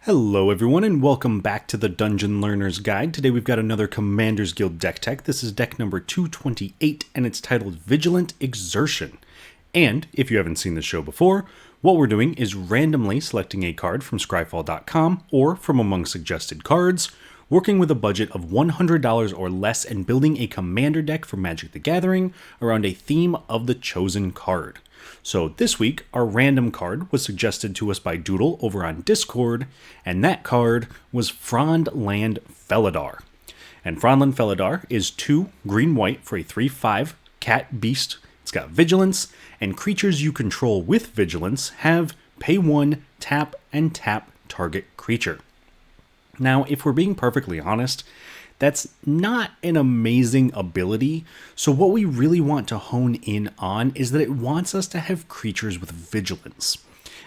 Hello everyone and welcome back to the Dungeon Learner's Guide. Today we've got another Commander's Guild deck tech. This is deck number 228 and it's titled Vigilant Exertion. And if you haven't seen this show before, what we're doing is randomly selecting a card from scryfall.com or from among suggested cards, working with a budget of $100 or less and building a commander deck for Magic the Gathering around a theme of the chosen card. So this week, our random card was suggested to us by Doodle over on Discord, and that card was Frondland Felidar. And Frondland Felidar is 2 green-white for a 3/5 cat beast. It's got Vigilance, and creatures you control with Vigilance have pay 1, tap, and tap target creature. Now, if we're being perfectly honest, that's not an amazing ability, so what we really want to hone in on is that it wants us to have creatures with Vigilance.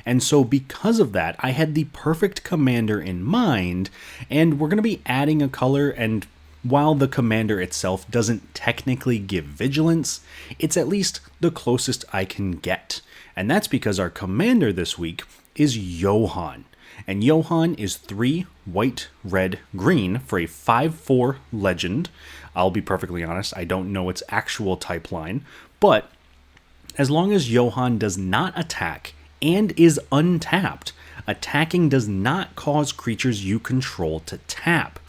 And so because of that, I had the perfect commander in mind, and we're going to be adding a color, and while the commander itself doesn't technically give Vigilance, it's at least the closest I can get. And that's because our commander this week is Johan. And Johan is 3 white, red, green for a 5/4 legend. I'll be perfectly honest, I don't know its actual type line, but as long as Johan does not attack and is untapped, attacking does not cause creatures you control to tap.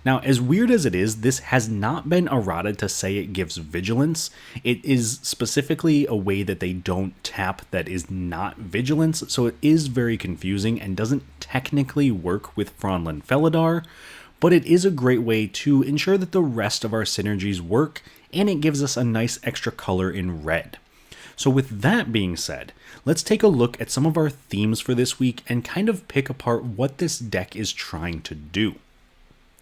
Now, as weird as it is, this has not been errated to say it gives Vigilance. It is specifically a way that they don't tap that is not Vigilance, so it is very confusing and doesn't technically work with Frondland Felidar, but it is a great way to ensure that the rest of our synergies work, and it gives us a nice extra color in red. So with that being said, let's take a look at some of our themes for this week and kind of pick apart what this deck is trying to do.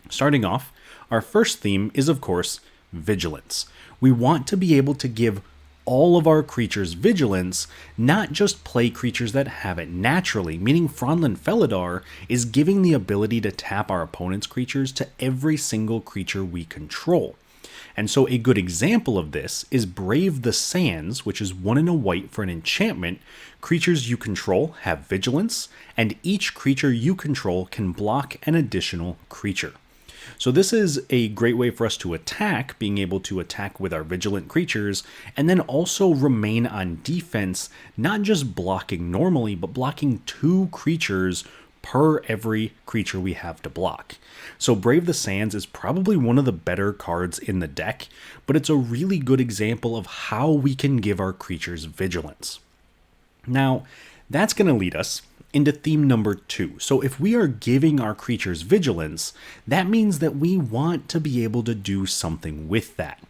Starting off, our first theme is, of course, Vigilance. We want to be able to give all of our creatures Vigilance, not just play creatures that have it naturally, meaning Frondland Felidar is giving the ability to tap our opponent's creatures to every single creature we control. And so a good example of this is Brave the Sands, which is 1 and a white for an enchantment. Creatures you control have Vigilance, and each creature you control can block an additional creature. So this is a great way for us to attack, being able to attack with our vigilant creatures, and then also remain on defense, not just blocking normally, but blocking 2 creatures per every creature we have to block. So Brave the Sands is probably one of the better cards in the deck, but it's a really good example of how we can give our creatures Vigilance. Now, that's going to lead us into theme number 2. So if we are giving our creatures Vigilance, that means that we want to be able to do something with that.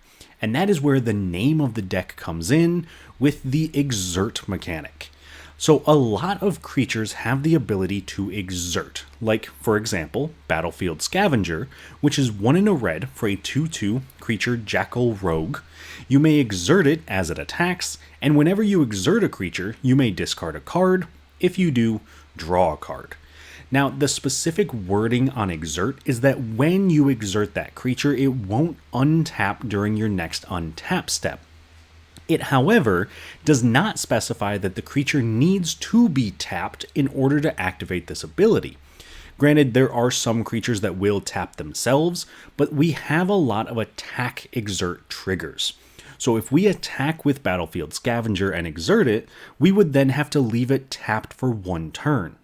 And that is where the name of the deck comes in with the Exert mechanic. So a lot of creatures have the ability to exert, like, for example, Battlefield Scavenger, which is 1 in a red for a 2/2 creature Jackal Rogue. You may exert it as it attacks, and whenever you exert a creature, you may discard a card. If you do, draw a card. Now, the specific wording on Exert is that when you exert that creature, it won't untap during your next untap step. It, however, does not specify that the creature needs to be tapped in order to activate this ability. Granted, there are some creatures that will tap themselves, but we have a lot of attack exert triggers. So if we attack with Battlefield Scavenger and exert it, we would then have to leave it tapped for 1 turn.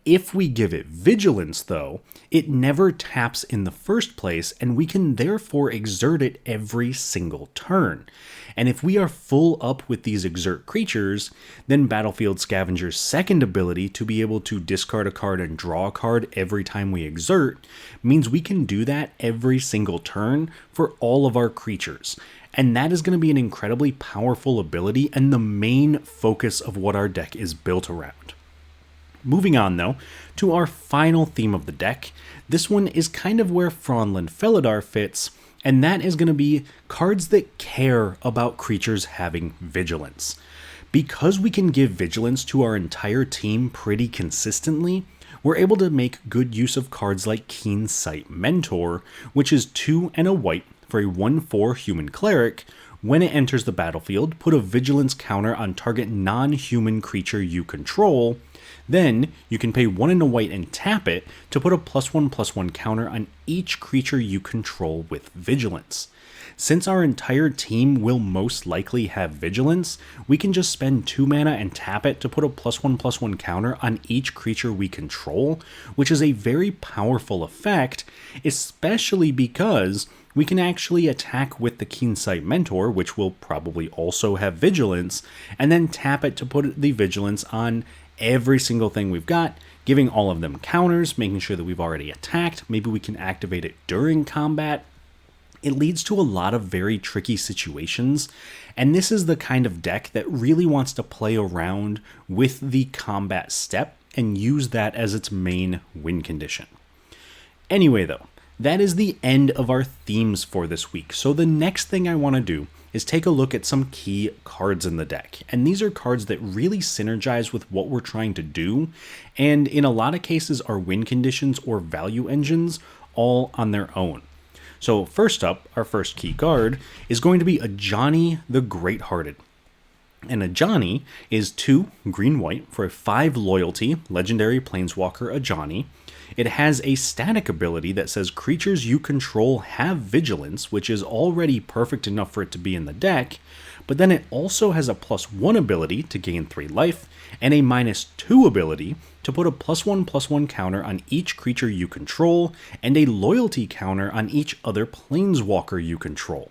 If we give it Vigilance, though, it never taps in the first place, and we can therefore exert it every single turn. And if we are full up with these exert creatures, then Battlefield Scavenger's second ability to be able to discard a card and draw a card every time we exert means we can do that every single turn for all of our creatures. And that is going to be an incredibly powerful ability and the main focus of what our deck is built around. Moving on, though, to our final theme of the deck. This one is kind of where Frondland Felidar fits, and that is going to be cards that care about creatures having Vigilance. Because we can give Vigilance to our entire team pretty consistently, we're able to make good use of cards like Keen Sight Mentor, which is 2 and a white for a 1/4 human cleric. When it enters the battlefield, put a Vigilance counter on target non-human creature you control. Then you can pay 1 and a white and tap it to put a +1/+1 counter on each creature you control with Vigilance. Since our entire team will most likely have Vigilance, we can just spend 2 mana and tap it to put a +1/+1 counter on each creature we control, which is a very powerful effect, especially because we can actually attack with the Keensight Mentor, which will probably also have Vigilance, and then tap it to put the Vigilance on every single thing we've got, giving all of them counters, making sure that we've already attacked. Maybe we can activate it during combat. It leads to a lot of very tricky situations, and this is the kind of deck that really wants to play around with the combat step and use that as its main win condition. Anyway though, that is the end of our themes for this week, so the next thing I want to do is take a look at some key cards in the deck, and these are cards that really synergize with what we're trying to do, and in a lot of cases are win conditions or value engines all on their own. So first up, our first key card is going to be Ajani the Great-Hearted. And Ajani is 2 green-white for a 5 loyalty legendary planeswalker Ajani. It has a static ability that says creatures you control have Vigilance, which is already perfect enough for it to be in the deck, but then it also has a +1 ability to gain 3 life, and a -2 ability to put a +1/+1 counter on each creature you control, and a loyalty counter on each other planeswalker you control.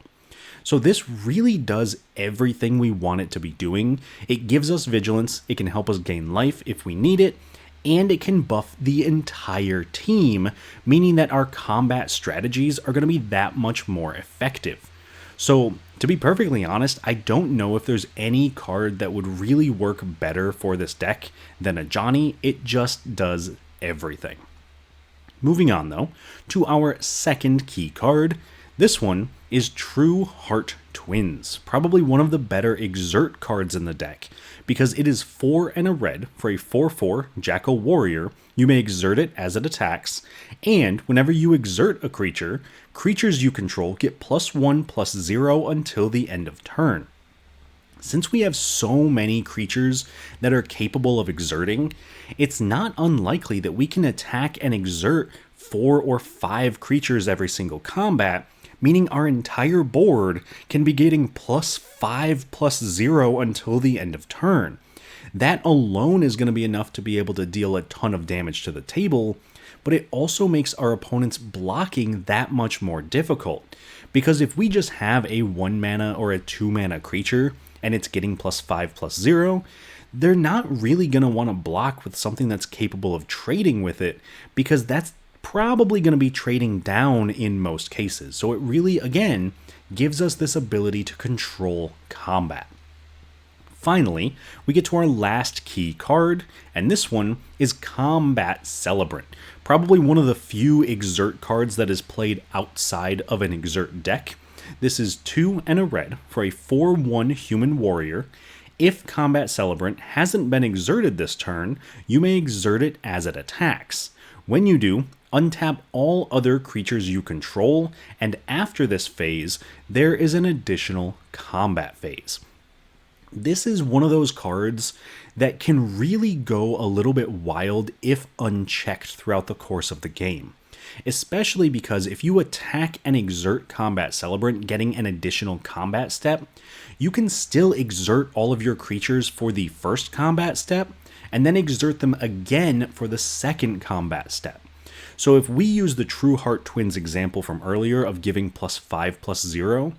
So this really does everything we want it to be doing. It gives us Vigilance, it can help us gain life if we need it, and it can buff the entire team, meaning that our combat strategies are going to be that much more effective. So, to be perfectly honest, I don't know if there's any card that would really work better for this deck than Ajani. It just does everything. Moving on though, to our second key card. This one is True Heart Twins, probably one of the better Exert cards in the deck, because it is 4 and a red for a 4/4 Jackal Warrior. You may exert it as it attacks, and whenever you exert a creature, creatures you control get +1/+0 until the end of turn. Since we have so many creatures that are capable of exerting, it's not unlikely that we can attack and exert 4 or 5 creatures every single combat, meaning our entire board can be getting +5/+0 until the end of turn. That alone is going to be enough to be able to deal a ton of damage to the table, but it also makes our opponent's blocking that much more difficult. Because if we just have a 1 mana or a 2 mana creature, and it's getting +5/+0, they're not really going to want to block with something that's capable of trading with it, because that's probably going to be trading down in most cases. So it really, again, gives us this ability to control combat. Finally, we get to our last key card, and this one is Combat Celebrant. Probably one of the few Exert cards that is played outside of an Exert deck. This is 2 and a red for a 4/1 human warrior. If Combat Celebrant hasn't been exerted this turn, you may exert it as it attacks. When you do, untap all other creatures you control, and after this phase, there is an additional combat phase. This is one of those cards that can really go a little bit wild if unchecked throughout the course of the game. Especially because if you attack and exert Combat Celebrant, getting an additional combat step, you can still exert all of your creatures for the first combat step, and then exert them again for the second combat step. So if we use the True Heart Twins example from earlier of giving +5/+0,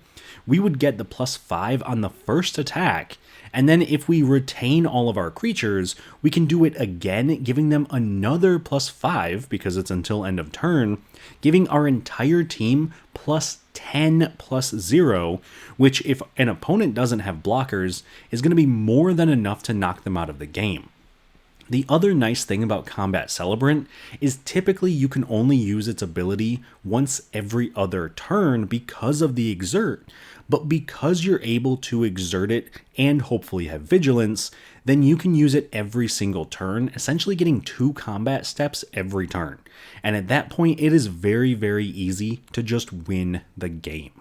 we would get the +5 on the first attack, and then if we retain all of our creatures, we can do it again, giving them another +5, because it's until end of turn, giving our entire team +10/+0, which if an opponent doesn't have blockers, is going to be more than enough to knock them out of the game. The other nice thing about Combat Celebrant is typically you can only use its ability once every other turn because of the exert, but because you're able to exert it and hopefully have Vigilance, then you can use it every single turn, essentially getting 2 combat steps every turn. And at that point, it is very, very easy to just win the game.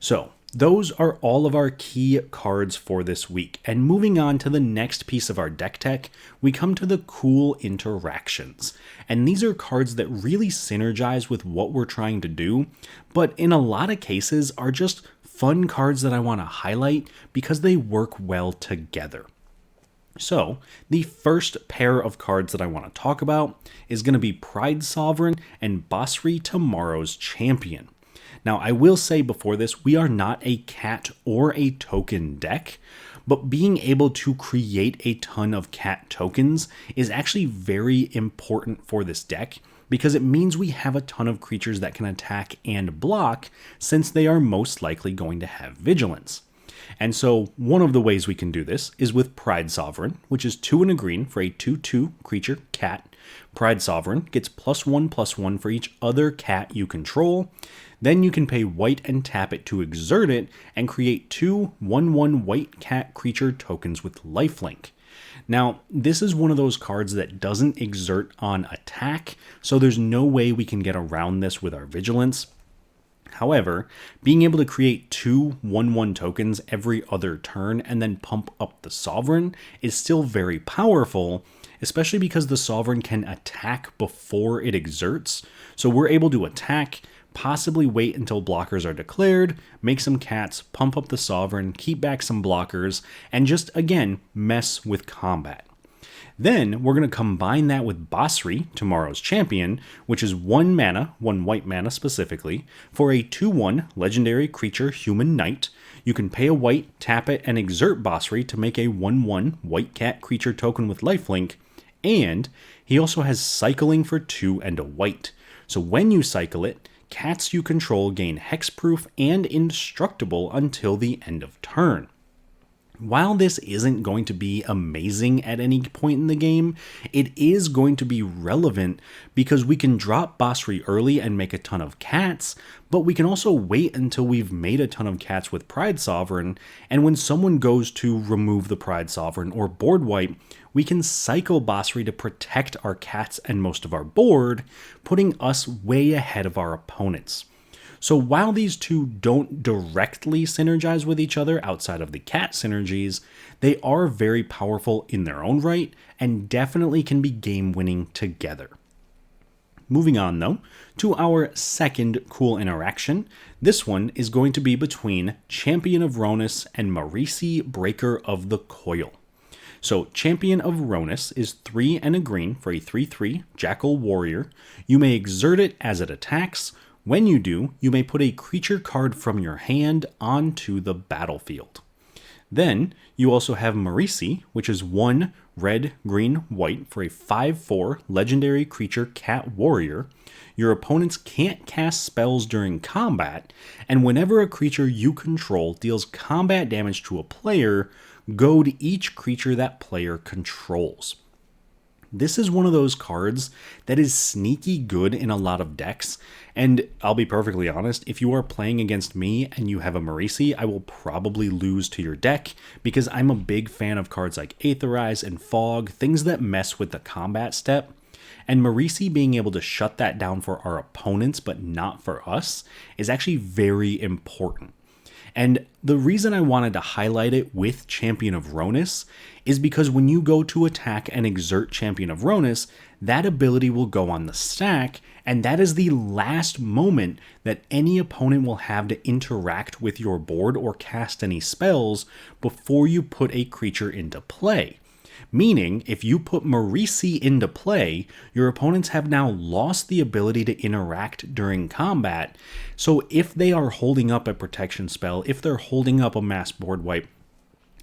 So, those are all of our key cards for this week. And moving on to the next piece of our deck tech, we come to the cool interactions. And these are cards that really synergize with what we're trying to do, but in a lot of cases are just fun cards that I want to highlight because they work well together. So, the first pair of cards that I want to talk about is going to be Pride Sovereign and Basri, Tomorrow's Champion. Now, I will say before this, we are not a cat or a token deck, but being able to create a ton of cat tokens is actually very important for this deck because it means we have a ton of creatures that can attack and block since they are most likely going to have Vigilance. And so one of the ways we can do this is with Pride Sovereign, which is 2 and a green for a 2/2 creature cat. Pride Sovereign gets +1/+1 for each other cat you control. Then you can pay white and tap it to exert it and create 2 1/1 white cat creature tokens with lifelink. Now, this is one of those cards that doesn't exert on attack, so there's no way we can get around this with our Vigilance. However, being able to create 2 1/1 tokens every other turn and then pump up the Sovereign is still very powerful, especially because the Sovereign can attack before it exerts. So we're able to attack, possibly wait until blockers are declared, make some cats, pump up the Sovereign, keep back some blockers, and just, again, mess with combat. Then we're going to combine that with Basri, Tomorrow's Champion, which is 1 mana, 1 white mana specifically, for a 2/1 legendary creature human knight. You can pay a white, tap it, and exert Basri to make a 1/1 white cat creature token with lifelink, and he also has cycling for 2 and a white. So when you cycle it, cats you control gain hexproof and indestructible until the end of turn. While this isn't going to be amazing at any point in the game, it is going to be relevant because we can drop Basri early and make a ton of cats, but we can also wait until we've made a ton of cats with Pride Sovereign, and when someone goes to remove the Pride Sovereign or board wipe, we can cycle Basri to protect our cats and most of our board, putting us way ahead of our opponents. So while these two don't directly synergize with each other outside of the cat synergies, they are very powerful in their own right and definitely can be game winning together. Moving on though, to our second cool interaction. This one is going to be between Champion of Ronus and Marisi, Breaker of the Coil. So Champion of Ronus is 3 and a green for a 3/3 Jackal Warrior. You may exert it as it attacks. When you do, you may put a creature card from your hand onto the battlefield. Then you also have Marisi, which is 1 red, green, white for a 5/4 legendary creature cat warrior. Your opponents can't cast spells during combat, and whenever a creature you control deals combat damage to a player, goad each creature that player controls. This is one of those cards that is sneaky good in a lot of decks, and I'll be perfectly honest, if you are playing against me and you have a Marisi, I will probably lose to your deck because I'm a big fan of cards like Aetherize and Fog, things that mess with the combat step, and Marisi being able to shut that down for our opponents but not for us is actually very important. And the reason I wanted to highlight it with Champion of Ronus is because when you go to attack and exert Champion of Ronus, that ability will go on the stack, and that is the last moment that any opponent will have to interact with your board or cast any spells before you put a creature into play. Meaning, if you put Marisi into play, your opponents have now lost the ability to interact during combat. So if they are holding up a protection spell, if they're holding up a mass board wipe,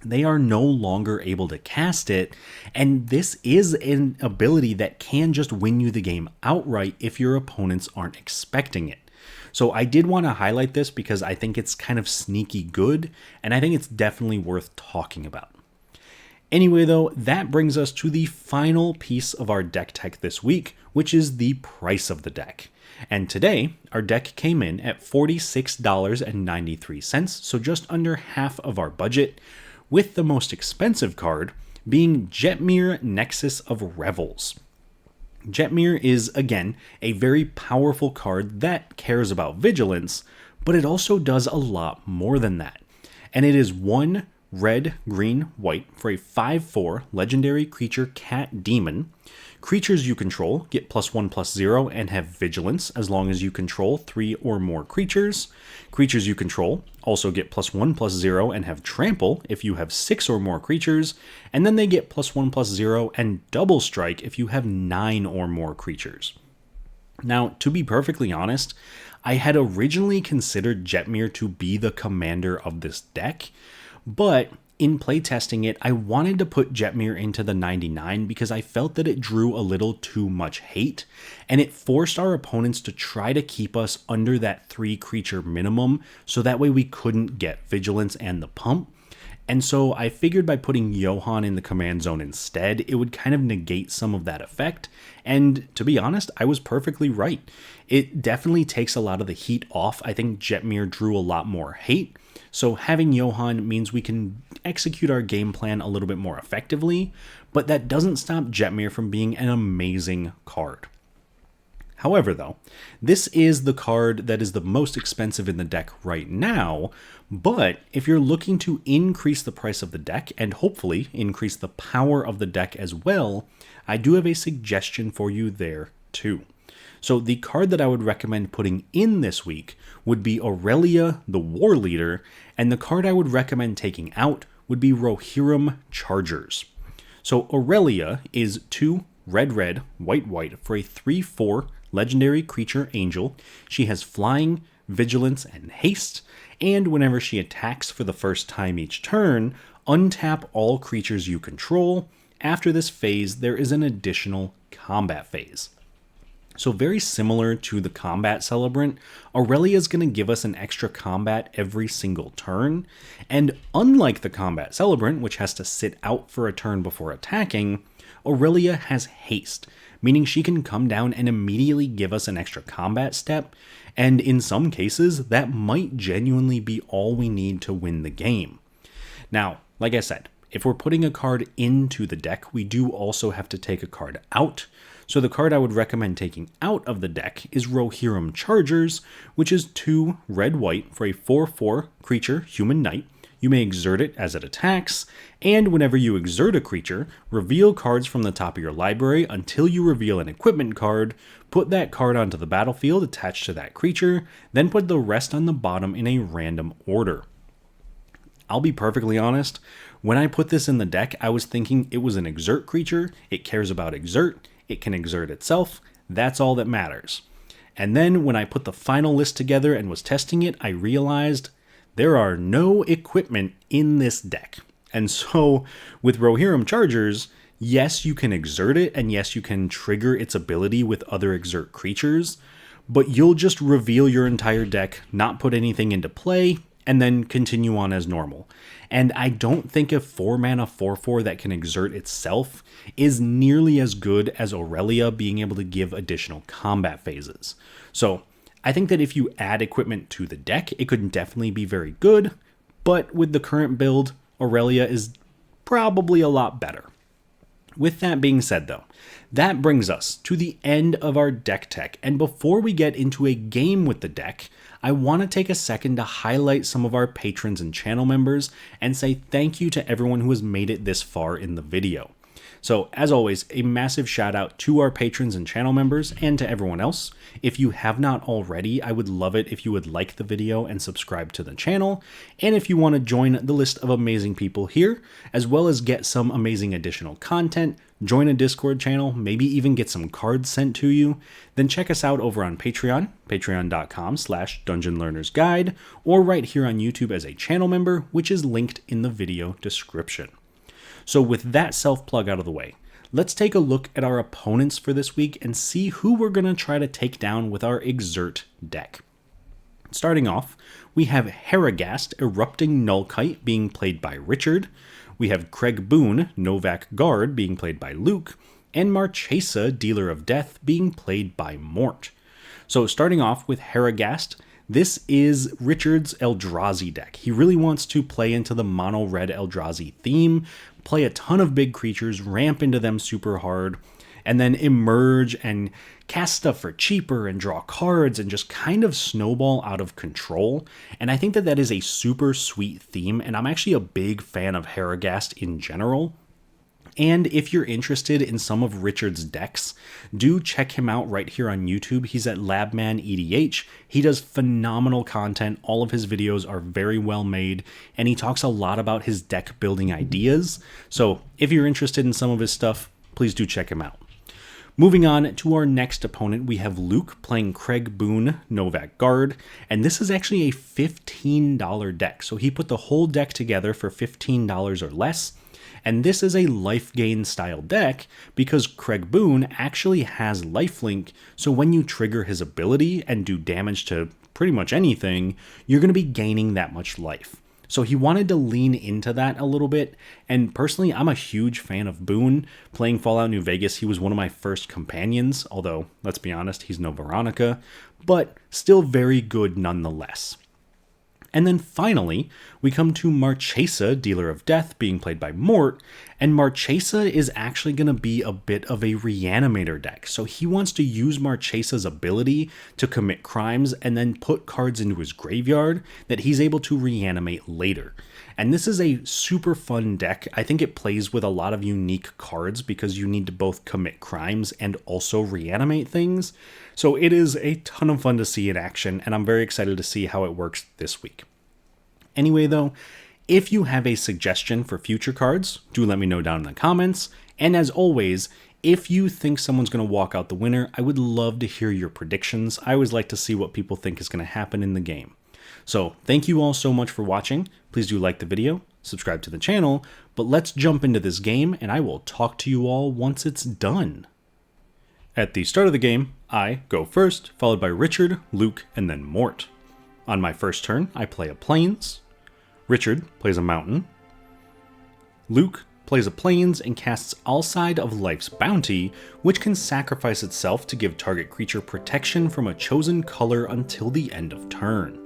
they are no longer able to cast it. And this is an ability that can just win you the game outright if your opponents aren't expecting it. So I did want to highlight this because I think it's kind of sneaky good, and I think it's definitely worth talking about. Anyway though, that brings us to the final piece of our deck tech this week, which is the price of the deck. And today, our deck came in at $46.93, so just under half of our budget, with the most expensive card being Jetmir, Nexus of Revels. Jetmir is, again, a very powerful card that cares about Vigilance, but it also does a lot more than that. And it is 1 red, green, white for a 5/4 legendary creature cat demon. Creatures you control get +1/+0 and have Vigilance as long as you control 3 or more creatures. Creatures you control also get +1/+0 and have Trample if you have 6 or more creatures, and then they get +1/+0 and Double Strike if you have 9 or more creatures. Now, to be perfectly honest, I had originally considered Jetmir to be the commander of this deck, but in playtesting it, I wanted to put Jetmir into the 99 because I felt that it drew a little too much hate, and it forced our opponents to try to keep us under that 3 creature minimum, so that way we couldn't get Vigilance and the pump. And so I figured by putting Johan in the command zone instead, it would kind of negate some of that effect. And to be honest, I was perfectly right. It definitely takes a lot of the heat off. I think Jetmir drew a lot more hate. So having Johan means we can execute our game plan a little bit more effectively, but that doesn't stop Jetmir from being an amazing card. However, though, this is the card that is the most expensive in the deck right now, but if you're looking to increase the price of the deck and hopefully increase the power of the deck as well, I do have a suggestion for you there too. So the card that I would recommend putting in this week would be Aurelia, the War Leader, and the card I would recommend taking out would be Rohirrim Chargers. So Aurelia is 2 red, white for a 3/4 legendary creature angel. She has flying, vigilance, and haste, and whenever she attacks for the first time each turn, untap all creatures you control. After this phase, there is an additional combat phase. So very similar to the Combat Celebrant, Aurelia is going to give us an extra combat every single turn, and unlike the Combat Celebrant, which has to sit out for a turn before attacking, Aurelia has haste, meaning she can come down and immediately give us an extra combat step, and in some cases, that might genuinely be all we need to win the game. Now, like I said, if we're putting a card into the deck, we do also have to take a card out. So the card I would recommend taking out of the deck is Rohirrim Chargers, which is 2 red-white for a 4/4 creature human knight. You may exert it as it attacks, and whenever you exert a creature, reveal cards from the top of your library until you reveal an equipment card, put that card onto the battlefield attached to that creature, then put the rest on the bottom in a random order. I'll be perfectly honest, when I put this in the deck, I was thinking it was an exert creature, it cares about exert, it can exert itself, that's all that matters. And then when I put the final list together and was testing it, I realized there are no equipment in this deck. And so with Rohirrim Chargers, yes, you can exert it, and yes, you can trigger its ability with other exert creatures, but you'll just reveal your entire deck, not put anything into play, and then continue on as normal. And I don't think a 4-mana 4/4 that can exert itself is nearly as good as Aurelia being able to give additional combat phases. So I think that if you add equipment to the deck, it could definitely be very good, but with the current build, Aurelia is probably a lot better. With that being said though, that brings us to the end of our deck tech, and before we get into a game with the deck, I want to take a second to highlight some of our patrons and channel members and say thank you to everyone who has made it this far in the video. So, as always, a massive shout out to our patrons and channel members and to everyone else. If you have not already, I would love it if you would like the video and subscribe to the channel. And if you want to join the list of amazing people here, as well as get some amazing additional content, join a Discord channel, maybe even get some cards sent to you, then check us out over on Patreon, patreon.com/dungeonlearnersguide, or right here on YouTube as a channel member, which is linked in the video description. So with that self-plug out of the way, let's take a look at our opponents for this week and see who we're going to try to take down with our Exert deck. Starting off, we have Haragast, Erupting Nullkite, being played by Richard. We have Craig Boone, Novak Guard, being played by Luke, and Marchesa, Dealer of Death, being played by Mort. So starting off with Haragast, this is Richard's Eldrazi deck. He really wants to play into the mono-red Eldrazi theme, play a ton of big creatures, ramp into them super hard, and then emerge and cast stuff for cheaper and draw cards and just kind of snowball out of control. And I think that that is a super sweet theme, and I'm actually a big fan of Harrogast in general. And if you're interested in some of Richard's decks, do check him out right here on YouTube. He's at LabmanEDH. He does phenomenal content. All of his videos are very well made, and he talks a lot about his deck building ideas. So if you're interested in some of his stuff, please do check him out. Moving on to our next opponent, we have Luke playing Craig Boone, Novak Guard, and this is actually a $15 deck. So he put the whole deck together for $15 or less. And this is a life gain style deck because Craig Boone actually has lifelink, so when you trigger his ability and do damage to pretty much anything, you're going to be gaining that much life. So he wanted to lean into that a little bit, and personally, I'm a huge fan of Boone. Playing Fallout New Vegas, he was one of my first companions, although, let's be honest, he's no Veronica, but still very good nonetheless. And then finally, we come to Marchesa, Dealer of Death, being played by Mort, and Marchesa is actually going to be a bit of a reanimator deck. So he wants to use Marchesa's ability to commit crimes and then put cards into his graveyard that he's able to reanimate later. And this is a super fun deck. I think it plays with a lot of unique cards because you need to both commit crimes and also reanimate things. So it is a ton of fun to see in action, and I'm very excited to see how it works this week. Anyway though, if you have a suggestion for future cards, do let me know down in the comments. And as always, if you think someone's going to walk out the winner, I would love to hear your predictions. I always like to see what people think is going to happen in the game. So thank you all so much for watching. Please do like the video, subscribe to the channel, but let's jump into this game and I will talk to you all once it's done. At the start of the game, I go first, followed by Richard, Luke, and then Mort. On my first turn, I play a Plains. Richard plays a Mountain. Luke plays a Plains and casts Alside of Life's Bounty, which can sacrifice itself to give target creature protection from a chosen color until the end of turn.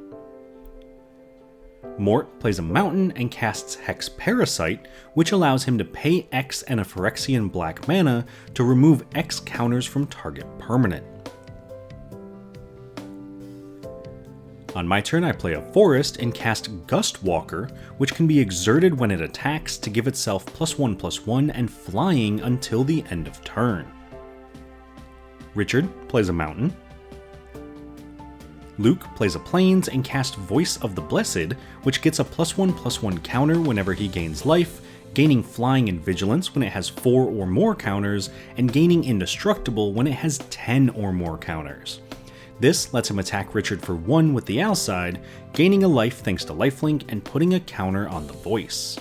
Mort plays a Mountain and casts Hex Parasite, which allows him to pay X and a Phyrexian black mana to remove X counters from target permanent. On my turn, I play a Forest and cast Gustwalker, which can be exerted when it attacks to give itself +1/+1 and flying until the end of turn. Richard plays a Mountain. Luke plays a Plains and casts Voice of the Blessed, which gets a +1/+1 counter whenever he gains life, gaining Flying and Vigilance when it has 4 or more counters, and gaining Indestructible when it has 10 or more counters. This lets him attack Richard for 1 with the Alside, gaining a life thanks to lifelink and putting a counter on the Voice.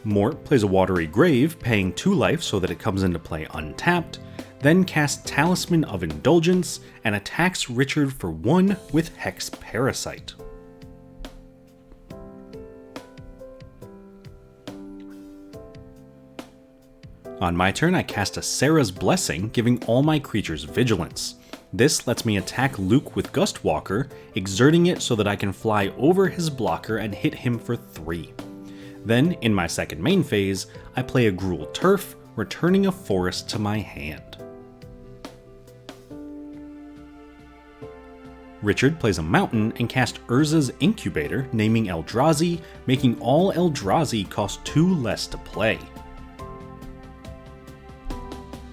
Mort plays a Watery Grave, paying 2 life so that it comes into play untapped, then casts Talisman of Indulgence and attacks Richard for 1 with Hex Parasite. On my turn, I cast a Sarah's Blessing, giving all my creatures Vigilance. This lets me attack Luke with Gustwalker, exerting it so that I can fly over his blocker and hit him for 3. Then, in my second main phase, I play a Gruul Turf, returning a Forest to my hand. Richard plays a Mountain and casts Urza's Incubator, naming Eldrazi, making all Eldrazi cost 2 less to play.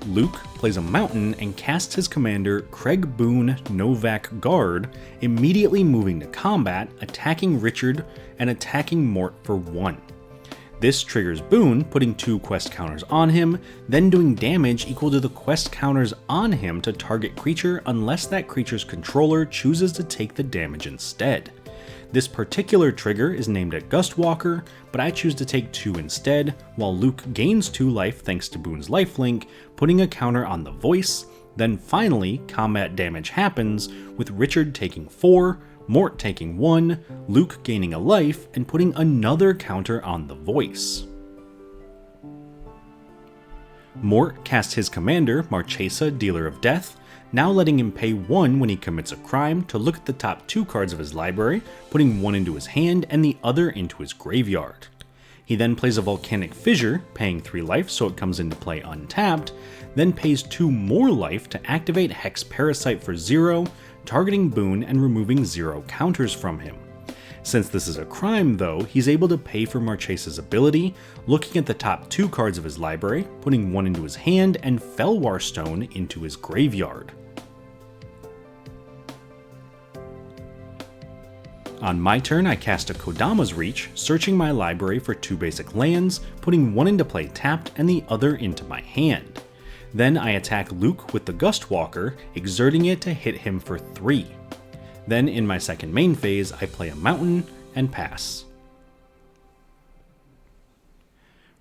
Luke plays a Mountain and casts his commander Craig Boone, Novak Guard, immediately moving to combat, attacking Richard and attacking Mort for 1. This triggers Boone, putting 2 quest counters on him, then doing damage equal to the quest counters on him to target creature unless that creature's controller chooses to take the damage instead. This particular trigger is named at Gustwalker, but I choose to take 2 instead, while Luke gains 2 life thanks to Boone's lifelink, putting a counter on the Voice. Then finally, combat damage happens, with Richard taking 4, Mort taking 1, Luke gaining a life, and putting another counter on the Voice. Mort casts his commander, Marchesa, Dealer of Death, now letting him pay 1 when he commits a crime to look at the top 2 cards of his library, putting 1 into his hand and the other into his graveyard. He then plays a Volcanic Fissure, paying 3 life so it comes into play untapped, then pays 2 more life to activate Hex Parasite for 0, targeting Boone and removing 0 counters from him. Since this is a crime though, he's able to pay for Marchesa's ability, looking at the top 2 cards of his library, putting 1 into his hand and Felwar Stone into his graveyard. On my turn, I cast a Kodama's Reach, searching my library for 2 basic lands, putting 1 into play tapped and the other into my hand. Then I attack Luke with the Gustwalker, exerting it to hit him for 3. Then in my second main phase, I play a mountain and pass.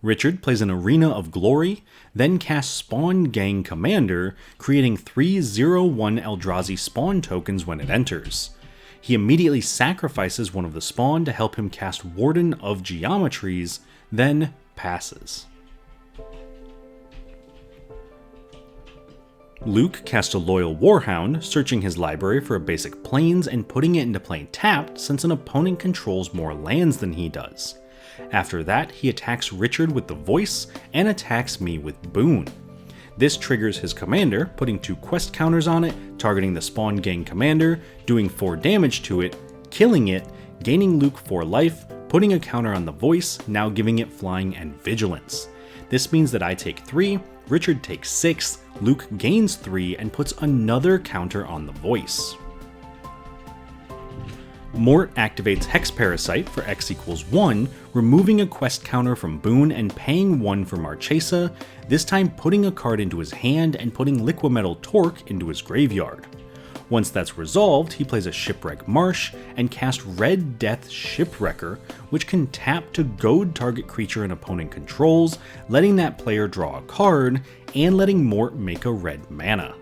Richard plays an Arena of Glory, then casts Spawn Gang Commander, creating 3 0/1 Eldrazi spawn tokens when it enters. He immediately sacrifices one of the spawn to help him cast Warden of Geometries, then passes. Luke cast a Loyal Warhound, searching his library for a basic Plains and putting it into play tapped since an opponent controls more lands than he does. After that, he attacks Richard with the Voice and attacks me with Boone. This triggers his commander, putting 2 quest counters on it, targeting the Spawn Gang Commander, doing 4 damage to it, killing it, gaining Luke 4 life, putting a counter on the Voice, now giving it Flying and Vigilance. This means that I take 3, Richard takes 6, Luke gains 3 and puts another counter on the Voice. Mort activates Hex Parasite for X equals 1, removing a quest counter from Boone and paying 1 for Marchesa, this time putting a card into his hand and putting Liquimetal Torque into his graveyard. Once that's resolved, he plays a Shipwreck Marsh and casts Red Death Shipwrecker, which can tap to goad target creature an opponent controls, letting that player draw a card, and letting Mort make a red mana.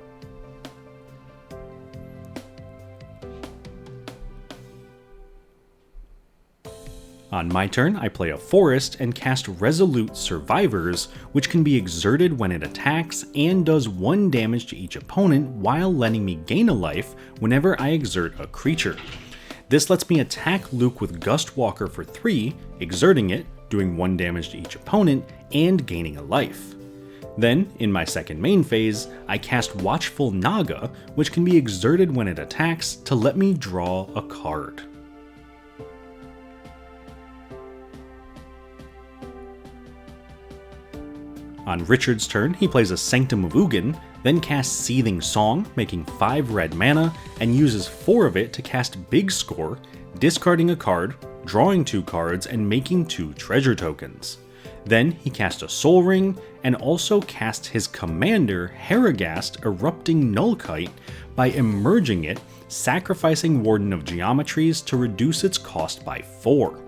On my turn, I play a Forest and cast Resolute Survivors, which can be exerted when it attacks and does 1 damage to each opponent while letting me gain a life whenever I exert a creature. This lets me attack Luke with Gustwalker for 3, exerting it, doing 1 damage to each opponent, and gaining a life. Then, in my second main phase, I cast Watchful Naga, which can be exerted when it attacks to let me draw a card. On Richard's turn, he plays a Sanctum of Ugin, then casts Seething Song, making 5 red mana, and uses 4 of it to cast Big Score, discarding a card, drawing 2 cards, and making 2 treasure tokens. Then he casts a Soul Ring, and also casts his commander, Haragast Erupting Nullkite, by emerging it, sacrificing Warden of Geometries to reduce its cost by 4.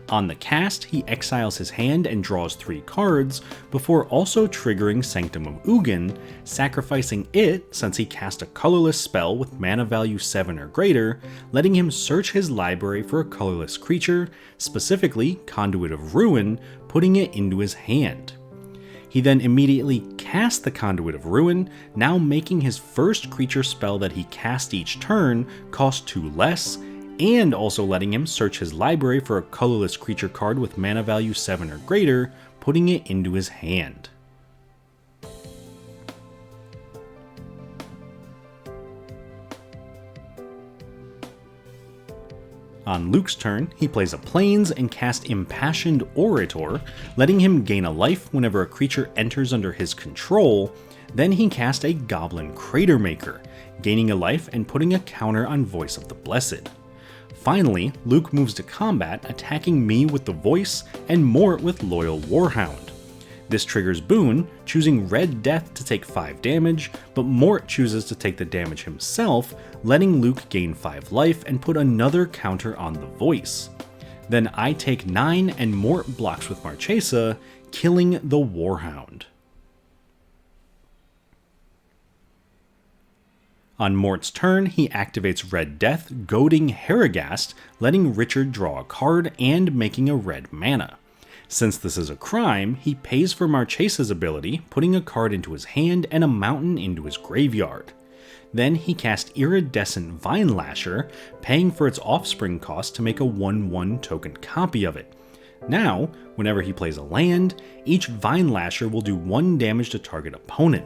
On the cast, he exiles his hand and draws 3 cards, before also triggering Sanctum of Ugin, sacrificing it since he cast a colorless spell with mana value 7 or greater, letting him search his library for a colorless creature, specifically Conduit of Ruin, putting it into his hand. He then immediately casts the Conduit of Ruin, now making his first creature spell that he cast each turn cost 2 less, and also letting him search his library for a colorless creature card with mana value 7 or greater, putting it into his hand. On Luke's turn, he plays a Plains and casts Impassioned Orator, letting him gain a life whenever a creature enters under his control. Then he casts a Goblin Cratermaker, gaining a life and putting a counter on Voice of the Blessed. Finally, Luke moves to combat, attacking me with the Voice and Mort with Loyal Warhound. This triggers Boone, choosing Red Death to take 5 damage, but Mort chooses to take the damage himself, letting Luke gain 5 life and put another counter on the Voice. Then I take 9 and Mort blocks with Marchesa, killing the Warhound. On Mort's turn, he activates Red Death, goading Haragast, letting Richard draw a card and making a red mana. Since this is a crime, he pays for Marchesa's ability, putting a card into his hand and a mountain into his graveyard. Then he casts Iridescent Vine Lasher, paying for its offspring cost to make a 1/1 token copy of it. Now, whenever he plays a land, each Vine Lasher will do 1 damage to target opponent.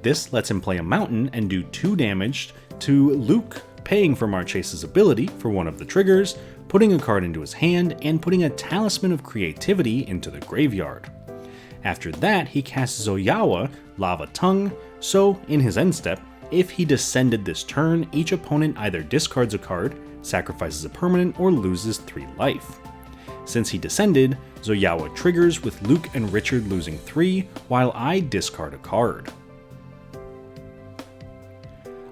This lets him play a mountain and do 2 damage to Luke, paying for Marchesa's ability for one of the triggers, putting a card into his hand, and putting a Talisman of Creativity into the graveyard. After that, he casts Zoyawa, Lava Tongue, so in his end step, if he descended this turn, each opponent either discards a card, sacrifices a permanent, or loses 3 life. Since he descended, Zoyawa triggers with Luke and Richard losing 3, while I discard a card.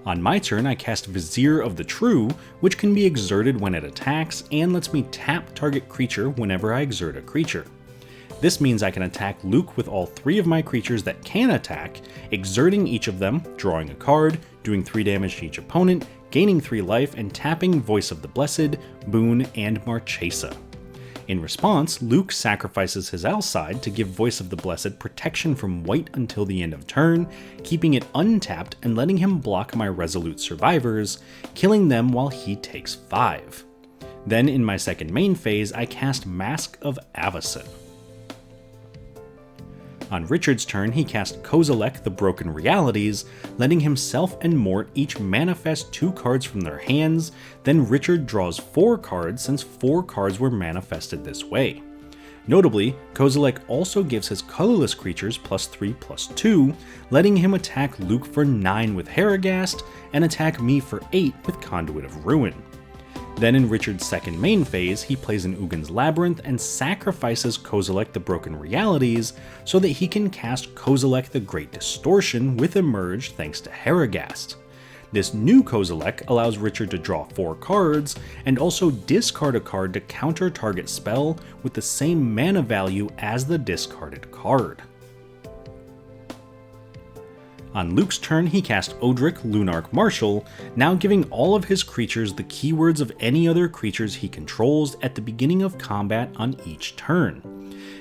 On my turn, I cast Vizier of the True, which can be exerted when it attacks, and lets me tap target creature whenever I exert a creature. This means I can attack Luke with all 3 of my creatures that can attack, exerting each of them, drawing a card, doing 3 damage to each opponent, gaining 3 life, and tapping Voice of the Blessed, Boon, and Marchesa. In response, Luke sacrifices his Alcide to give Voice of the Blessed protection from white until the end of turn, keeping it untapped and letting him block my Resolute Survivors, killing them while he takes 5. Then in my second main phase, I cast Mask of Avacyn. On Richard's turn, he cast Kozilek the Broken Realities, letting himself and Mort each manifest 2 cards from their hands, then Richard draws 4 cards since 4 cards were manifested this way. Notably, Kozilek also gives his colorless creatures +3/+2, letting him attack Luke for 9 with Harrogast, and attack me for 8 with Conduit of Ruin. Then in Richard's second main phase, he plays an Ugin's Labyrinth and sacrifices Kozilek the Broken Realities so that he can cast Kozilek the Great Distortion with Emerge thanks to Harrogast. This new Kozilek allows Richard to draw 4 cards and also discard a card to counter target spell with the same mana value as the discarded card. On Luke's turn, he cast Odric Lunarch Marshal, now giving all of his creatures the keywords of any other creatures he controls at the beginning of combat on each turn.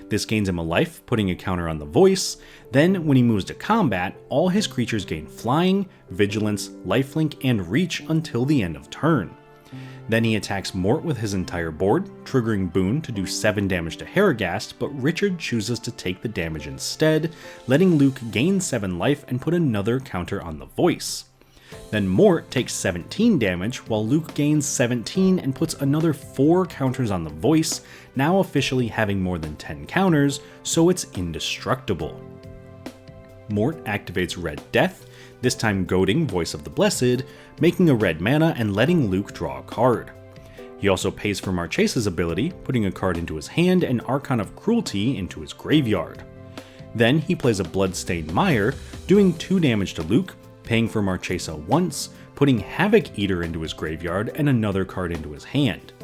This gains him a life, putting a counter on the Voice. Then, when he moves to combat, all his creatures gain Flying, Vigilance, Lifelink, and Reach until the end of turn. Then he attacks Mort with his entire board, triggering Boon to do 7 damage to Harrogast, but Richard chooses to take the damage instead, letting Luke gain 7 life and put another counter on the Voice. Then Mort takes 17 damage, while Luke gains 17 and puts another 4 counters on the Voice, now officially having more than 10 counters, so it's indestructible. Mort activates Red Death, this time goading Voice of the Blessed, making a red mana and letting Luke draw a card. He also pays for Marchesa's ability, putting a card into his hand and Archon of Cruelty into his graveyard. Then he plays a Bloodstained Mire, doing 2 damage to Luke, paying for Marchesa once, putting Havoc Eater into his graveyard and another card into his hand.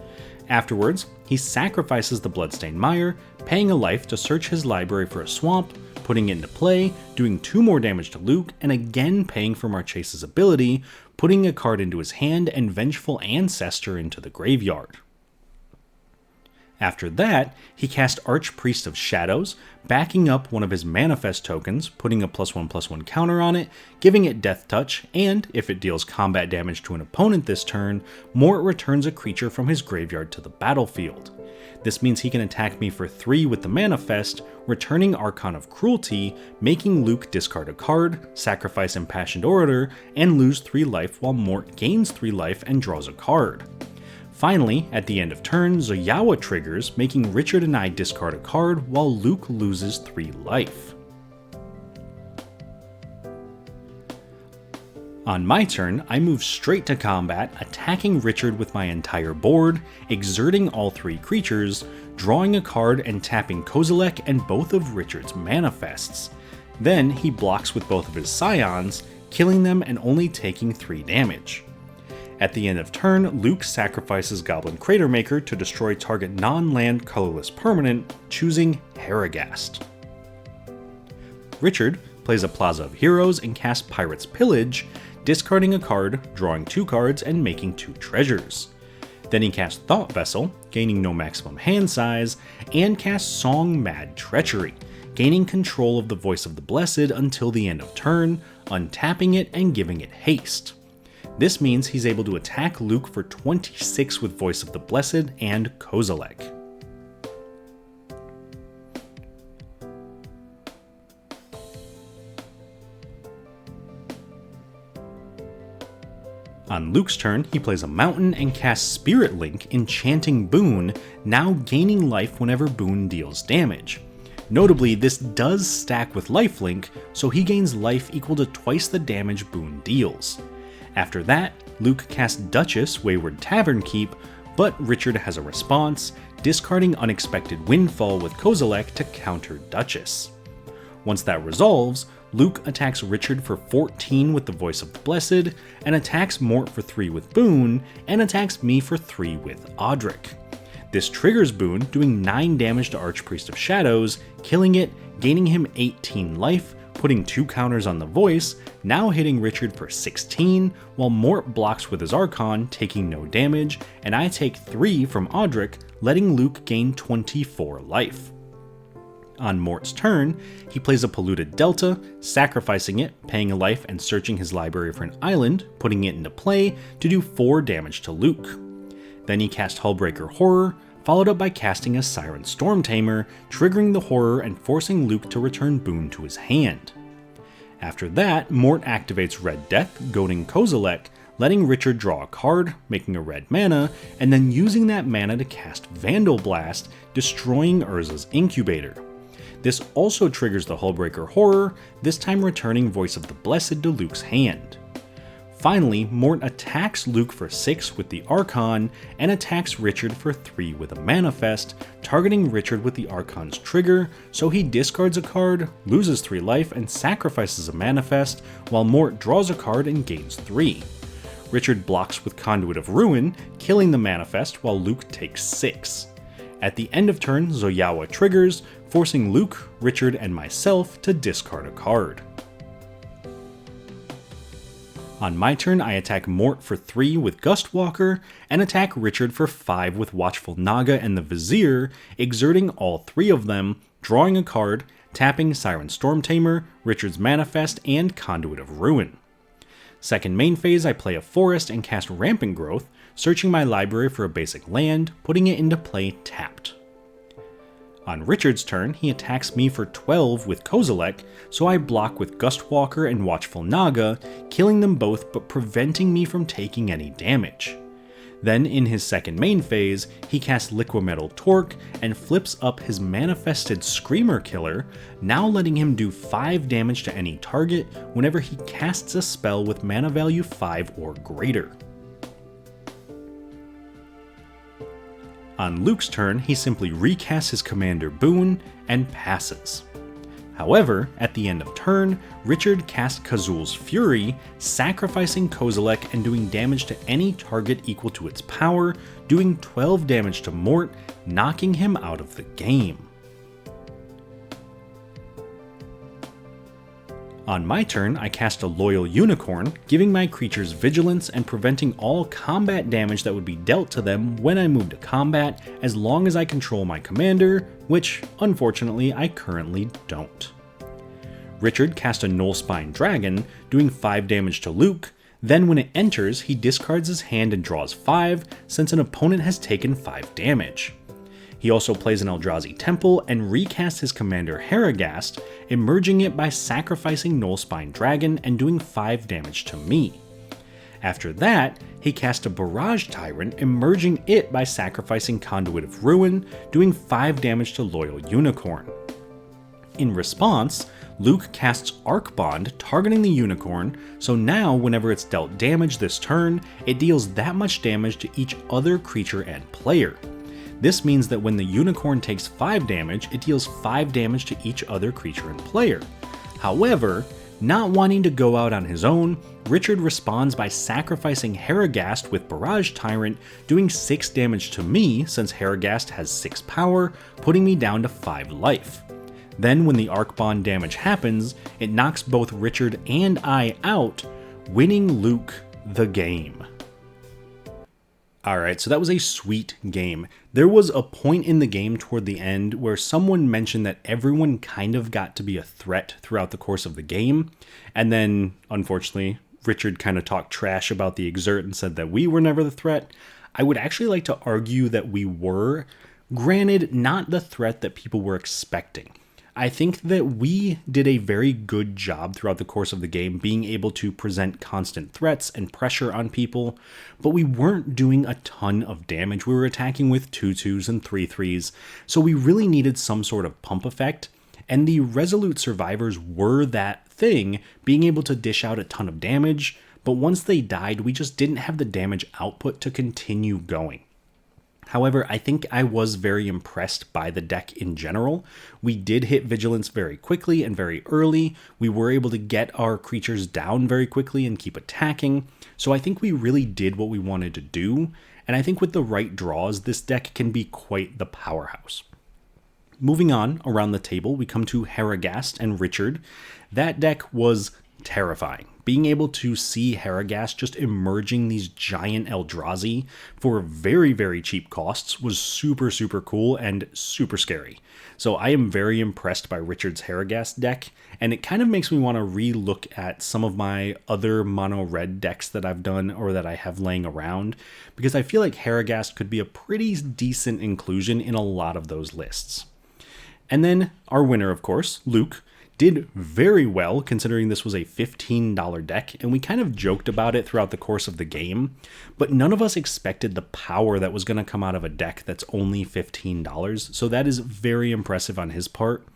Afterwards, he sacrifices the Bloodstained Mire, paying a life to search his library for a swamp, putting it into play, doing 2 more damage to Luke, and again paying for Marchesa's ability, putting a card into his hand and Vengeful Ancestor into the graveyard. After that, he cast Archpriest of Shadows, backing up one of his Manifest tokens, putting a +1/+1 counter on it, giving it Death Touch, and if it deals combat damage to an opponent this turn, Mort returns a creature from his graveyard to the battlefield. This means he can attack me for 3 with the Manifest, returning Archon of Cruelty, making Luke discard a card, sacrifice Impassioned Orator, and lose 3 life while Mort gains 3 life and draws a card. Finally, at the end of turn, Zoyawa triggers, making Richard and I discard a card while Luke loses 3 life. On my turn, I move straight to combat, attacking Richard with my entire board, exerting all 3 creatures, drawing a card and tapping Kozilek and both of Richard's Manifests. Then he blocks with both of his Scions, killing them and only taking 3 damage. At the end of turn, Luke sacrifices Goblin Cratermaker to destroy target non-land colorless permanent, choosing Harrogast. Richard plays a Plaza of Heroes and casts Pirate's Pillage, discarding a card, drawing 2 cards, and making 2 treasures. Then he casts Thought Vessel, gaining no maximum hand size, and casts Song Mad Treachery, gaining control of the Voice of the Blessed until the end of turn, untapping it and giving it haste. This means he's able to attack Luke for 26 with Voice of the Blessed and Kozilek. On Luke's turn, he plays a mountain and casts Spirit Link, enchanting Boon, now gaining life whenever Boon deals damage. Notably, this does stack with lifelink, so he gains life equal to twice the damage Boon deals. After that, Luke casts Duchess, Wayward Tavern Keep, but Richard has a response, discarding Unexpected Windfall with Kozilek to counter Duchess. Once that resolves, Luke attacks Richard for 14 with the Voice of the Blessed, and attacks Mort for 3 with Boon, and attacks me for 3 with Audric. This triggers Boon, doing 9 damage to Archpriest of Shadows, killing it, gaining him 18 life, putting 2 counters on the Voice, now hitting Richard for 16, while Mort blocks with his Archon, taking no damage, and I take 3 from Audric, letting Luke gain 24 life. On Mort's turn, he plays a Polluted Delta, sacrificing it, paying a life and searching his library for an island, putting it into play to do 4 damage to Luke. Then he casts Hullbreaker Horror, followed up by casting a Siren Stormtamer, triggering the Horror and forcing Luke to return Boon to his hand. After that, Mort activates Red Death, goading Kozilek, letting Richard draw a card, making a red mana, and then using that mana to cast Vandal Blast, destroying Urza's Incubator. This also triggers the Hullbreaker Horror, this time returning Voice of the Blessed to Luke's hand. Finally, Mort attacks Luke for 6 with the Archon, and attacks Richard for 3 with a Manifest, targeting Richard with the Archon's trigger, so he discards a card, loses 3 life, and sacrifices a Manifest, while Mort draws a card and gains 3. Richard blocks with Conduit of Ruin, killing the Manifest while Luke takes 6. At the end of turn, Zoyawa triggers, forcing Luke, Richard, and myself to discard a card. On my turn, I attack Mort for 3 with Gustwalker, and attack Richard for 5 with Watchful Naga and the Vizier, exerting all 3 of them, drawing a card, tapping Siren Stormtamer, Richard's Manifest, and Conduit of Ruin. Second main phase, I play a Forest and cast Rampant Growth, searching my library for a basic land, putting it into play tapped. On Richard's turn, he attacks me for 12 with Kozilek, so I block with Gustwalker and Watchful Naga, killing them both but preventing me from taking any damage. Then in his second main phase, he casts Liquimetal Torque and flips up his manifested Screamer Killer, now letting him do 5 damage to any target whenever he casts a spell with mana value 5 or greater. On Luke's turn, he simply recasts his commander Boon and passes. However, at the end of turn, Richard casts Kazul's Fury, sacrificing Kozilek and doing damage to any target equal to its power, doing 12 damage to Mort, knocking him out of the game. On my turn, I cast a Loyal Unicorn, giving my creatures Vigilance and preventing all combat damage that would be dealt to them when I move to combat, as long as I control my commander, which, unfortunately, I currently don't. Richard cast a Nullspine Dragon, doing 5 damage to Luke, then when it enters, he discards his hand and draws 5, since an opponent has taken 5 damage. He also plays an Eldrazi Temple and recasts his commander Haragast, emerging it by sacrificing Nullspine Dragon and doing 5 damage to me. After that, he cast a Barrage Tyrant, emerging it by sacrificing Conduit of Ruin, doing 5 damage to Loyal Unicorn. In response, Luke casts Arc Bond, targeting the Unicorn, so now whenever it's dealt damage this turn, it deals that much damage to each other creature and player. This means that when the Unicorn takes 5 damage, it deals 5 damage to each other creature and player. However, not wanting to go out on his own, Richard responds by sacrificing Haragast with Barrage Tyrant, doing 6 damage to me since Haragast has 6 power, putting me down to 5 life. Then when the Arc Bond damage happens, it knocks both Richard and I out, winning Luke the game. Alright, so that was a sweet game. There was a point in the game toward the end where someone mentioned that everyone kind of got to be a threat throughout the course of the game, and then, unfortunately, Richard kind of talked trash about the Exert and said that we were never the threat. I would actually like to argue that we were, granted, not the threat that people were expecting. I think that we did a very good job throughout the course of the game being able to present constant threats and pressure on people, but we weren't doing a ton of damage. We were attacking with 2/2s and 3/3s, so we really needed some sort of pump effect, and the Resolute Survivors were that thing, being able to dish out a ton of damage, but once they died, we just didn't have the damage output to continue going. However, I think I was very impressed by the deck in general. We did hit Vigilance very quickly and very early. We were able to get our creatures down very quickly and keep attacking. So I think we really did what we wanted to do. And I think with the right draws, this deck can be quite the powerhouse. Moving on around the table, we come to Haragast and Richard. That deck was terrifying. Being able to see Haragast just emerging these giant Eldrazi for very, very cheap costs was super, super cool and super scary. So I am very impressed by Richard's Haragast deck, and it kind of makes me want to re-look at some of my other mono-red decks that I've done or that I have laying around, because I feel like Haragast could be a pretty decent inclusion in a lot of those lists. And then our winner, of course, Luke, did very well considering this was a $15 deck, and we kind of joked about it throughout the course of the game, but none of us expected the power that was going to come out of a deck that's only $15, so that is very impressive on his part.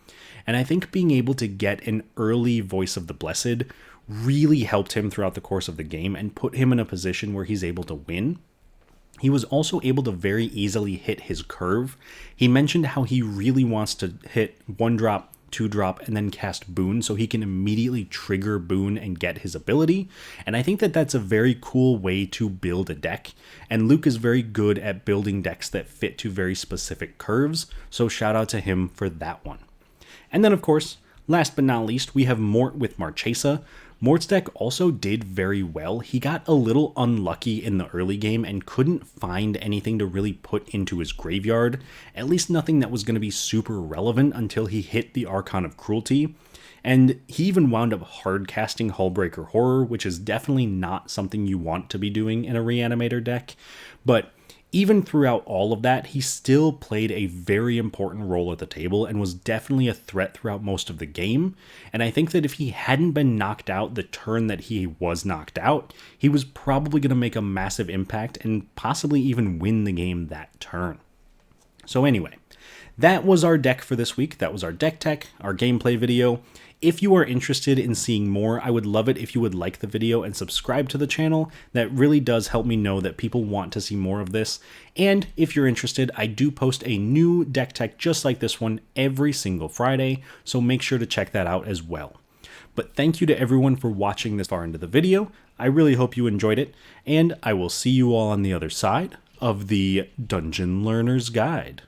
And I think being able to get an early Voice of the Blessed really helped him throughout the course of the game and put him in a position where he's able to win. He was also able to very easily hit his curve. He mentioned how he really wants to hit 1-drop, 2-drop, and then cast Boon so he can immediately trigger Boon and get his ability. And I think that that's a very cool way to build a deck. And Luke is very good at building decks that fit to very specific curves, so shout out to him for that one. And then, of course, last but not least, we have Mort with Marchesa. Mort's deck also did very well. He got a little unlucky in the early game and couldn't find anything to really put into his graveyard, at least nothing that was going to be super relevant until he hit the Archon of Cruelty. And he even wound up hard casting Hullbreaker Horror, which is definitely not something you want to be doing in a Reanimator deck. But even throughout all of that, he still played a very important role at the table and was definitely a threat throughout most of the game. And I think that if he hadn't been knocked out the turn that he was knocked out, he was probably going to make a massive impact and possibly even win the game that turn. So anyway, that was our deck for this week. That was our deck tech, our gameplay video. If you are interested in seeing more, I would love it if you would like the video and subscribe to the channel. That really does help me know that people want to see more of this. And if you're interested, I do post a new deck tech just like this one every single Friday, so make sure to check that out as well. But thank you to everyone for watching this far into the video. I really hope you enjoyed it, and I will see you all on the other side of the Dungeon Learner's Guide.